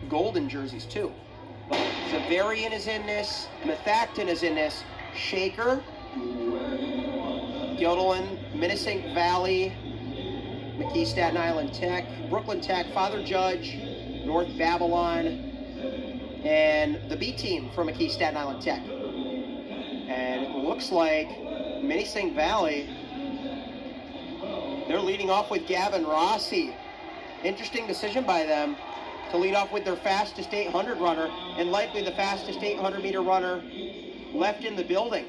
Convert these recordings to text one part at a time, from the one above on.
golden jerseys too. But Zavarian is in this, Methacton is in this, Shaker, Doolittle, Minnesink Valley, McKee Staten Island Tech, Brooklyn Tech, Father Judge, North Babylon, and the B team from McKee Staten Island Tech. And it looks like Minnesink Valley, they're leading off with Gavin Rossi. Interesting decision by them to lead off with their fastest 800 runner and likely the fastest 800 meter runner left in the building.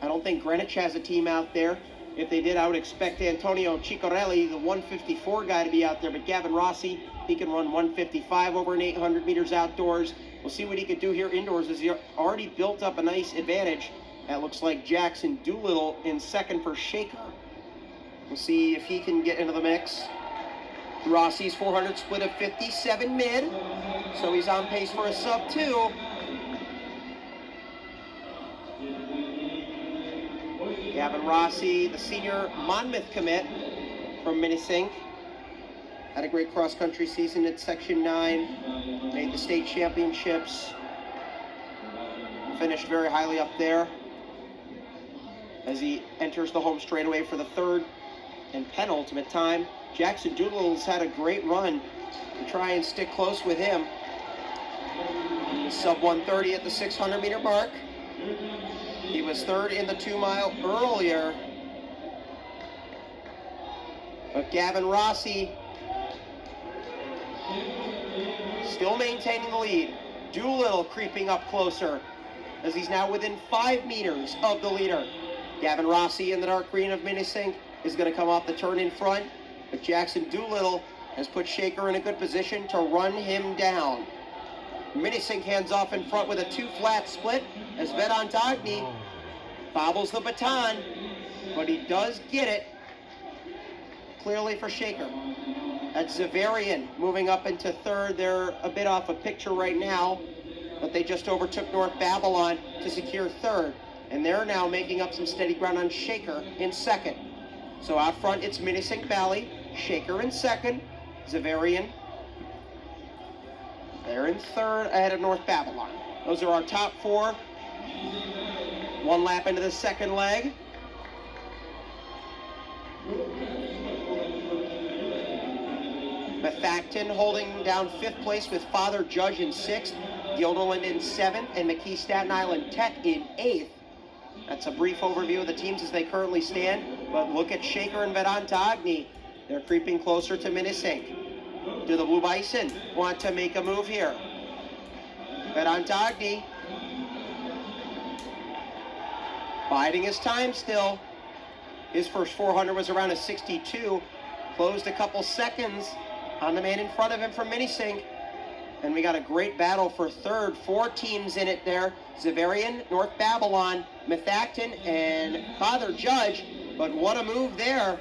I don't think Greenwich has a team out there. If they did, I would expect Antonio Ciccarelli, the 154 guy, to be out there. But Gavin Rossi, he can run 155 over an 800 meters outdoors. We'll see what he could do here indoors, as he already built up a nice advantage. That looks like Jackson Doolittle in second for Shaker. We'll see if he can get into the mix. Rossi's 400 split of 57 mid, so he's on pace for a sub 2. Gavin Rossi, the senior Monmouth commit from Minnesink, had a great cross-country season at Section 9, made the state championships, finished very highly up there as he enters the home straightaway for the third and penultimate time. Jackson Doolittle's had a great run to try and stick close with him. He was sub 130 at the 600 meter mark. He was third in the 2 mile earlier. But Gavin Rossi still maintaining the lead. Doolittle creeping up closer as he's now within 5 meters of the leader. Gavin Rossi in the dark green of Minnesink is going to come off the turn in front, but Jackson Doolittle has put Shaker in a good position to run him down. Minnesink hands off in front with a 2 flat split as Vedhant Agni bobbles the baton, but he does get it clearly for Shaker. That's Zavarian moving up into third. They're a bit off a picture right now, but they just overtook North Babylon to secure third. And they're now making up some steady ground on Shaker in second. So out front, it's Minnesink Valley, Shaker in second, Zavarian. They're in third ahead of North Babylon. Those are our top 4. 1 lap into the second leg. Methacton holding down 5th place with Father Judge in 6th, Gilderland in 7th, and McKee Staten Island Tech in 8th. That's a brief overview of the teams as they currently stand, but look at Shaker and Vedhant Agni. They're creeping closer to Minnesink. Do the Blue Bison want to make a move here? Vedhant Agni biding his time still. His first 400 was around a 62. Closed a couple seconds on the man in front of him from Minnesink. And we got a great battle for third. 4 teams in it there. Zavarian, North Babylon, Methacton, and Father Judge. But what a move there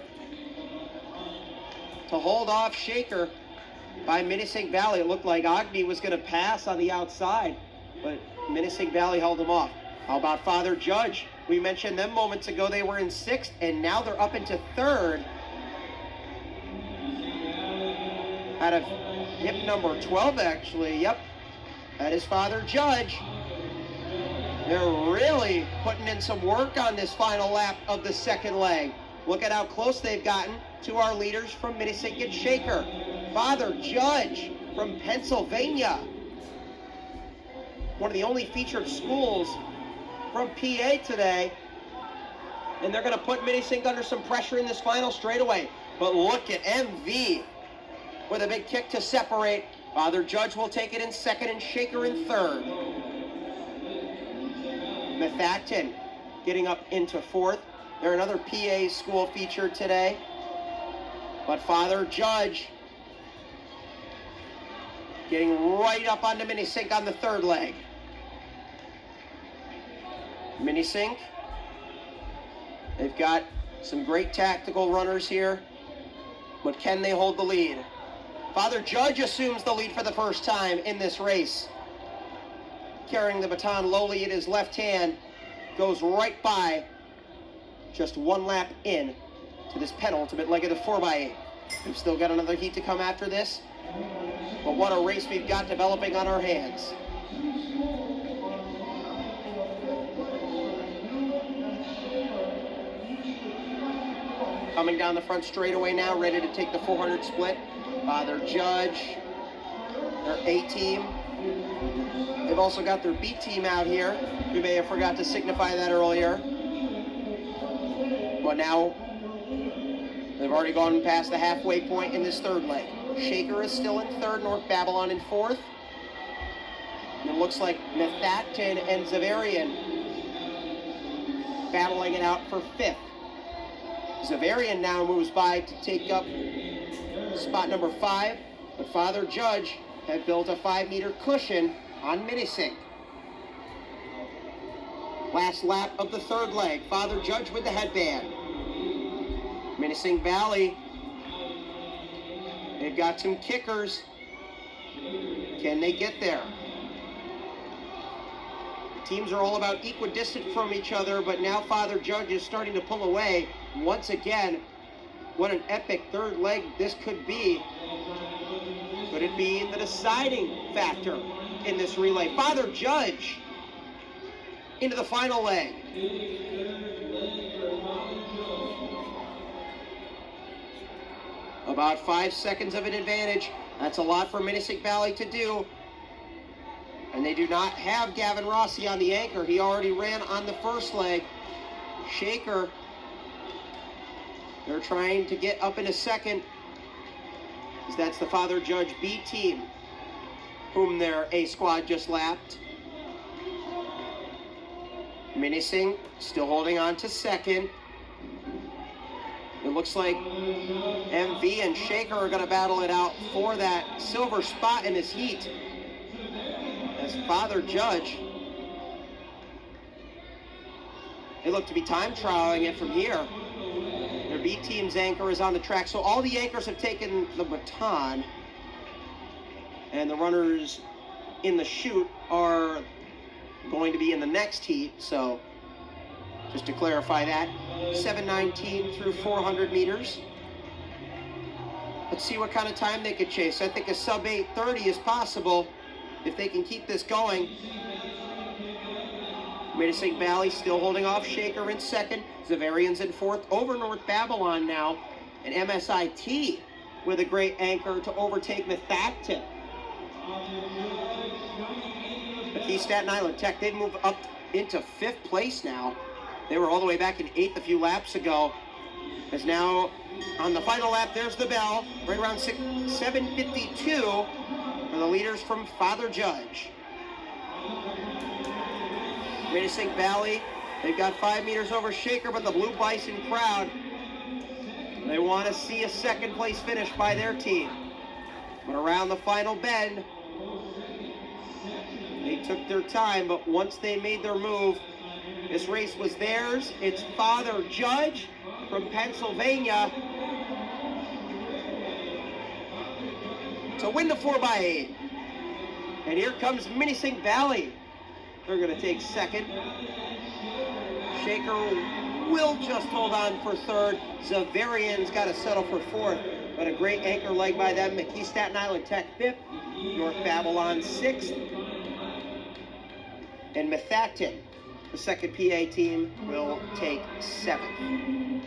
to hold off Shaker by Minnesink Valley. It looked like Agni was going to pass on the outside, but Minnesink Valley held him off. How about Father Judge? We mentioned them moments ago. They were in 6th, and now they're up into 3rd. Out of hip number 12, actually. Yep, that is Father Judge. They're really putting in some work on this final lap of the second leg. Look at how close they've gotten to our leaders from Minnesink and Shaker. Father Judge from Pennsylvania. One of the only featured schools from PA today. And they're going to put Minnesink under some pressure in this final straightaway. But look at MV with a big kick to separate. Father Judge will take it in second and Shaker in third. Methacton getting up into 4th. They're another PA school featured today. But Father Judge getting right up onto Minnesink on the 3rd leg. Minnesink, they've got some great tactical runners here, but can they hold the lead? Father Judge assumes the lead for the first time in this race. Carrying the baton lowly in his left hand, goes right by, just 1 lap in to this penultimate leg of the 4x8. We've still got another heat to come after this. But what a race we've got developing on our hands. Coming down the front straightaway now, ready to take the 400 split. Father Judge, their A team. They've also got their B team out here. We may have forgot to signify that earlier. But now, they've already gone past the halfway point in this third leg. Shaker is still in third, North Babylon in fourth. And it looks like Vedhant and Zavarian battling it out for fifth. Zavarian now moves by to take up spot number 5, but Father Judge had built a 5-meter cushion on Minisink. Last lap of the third leg, Father Judge with the headband. Minisink Valley, they've got some kickers. Can they get there? Teams are all about equidistant from each other, but now Father Judge is starting to pull away. Once again, what an epic third leg this could be. Could it be the deciding factor in this relay? Father Judge into the final leg. About 5 seconds of an advantage. That's a lot for Minisink Valley to do. And they do not have Gavin Rossi on the anchor. He already ran on the first leg. Shaker, they're trying to get up in a second. That's the Father Judge B team, whom their A squad just lapped. Minisink still holding on to second. It looks like MV and Shaker are going to battle it out for that silver spot in this heat. As Father Judge, they look to be time trialing it from here. Their B team's anchor is on the track, so all the anchors have taken the baton, and the runners in the chute are going to be in the next heat. So just to clarify that, 7:19 through 400 meters. Let's see what kind of time they could chase. I think a sub 8:30 is possible if they can keep this going. Minisink Valley still holding off Shaker in second. Zavarian's in fourth over North Babylon now. And MSIT with a great anchor to overtake Vedhant. McKee Staten Island Tech, they've moved up into 5th place now. They were all the way back in 8th a few laps ago. As now on the final lap, there's the bell. Right around 7:52 for the leaders from Father Judge. Minisink Valley, they've got 5 meters over Shaker, but the Blue Bison crowd, they want to see a second place finish by their team. But around the final bend, they took their time, but once they made their move, this race was theirs. It's Father Judge from Pennsylvania to win the 4x8. And here comes Minisink Valley. They're going to take second. Shaker will just hold on for third. Zavarian's got to settle for fourth. But a great anchor leg by them. McKee Staten Island Tech 5th. North Babylon 6th. And Vedhant, the second PA team, will take 7th.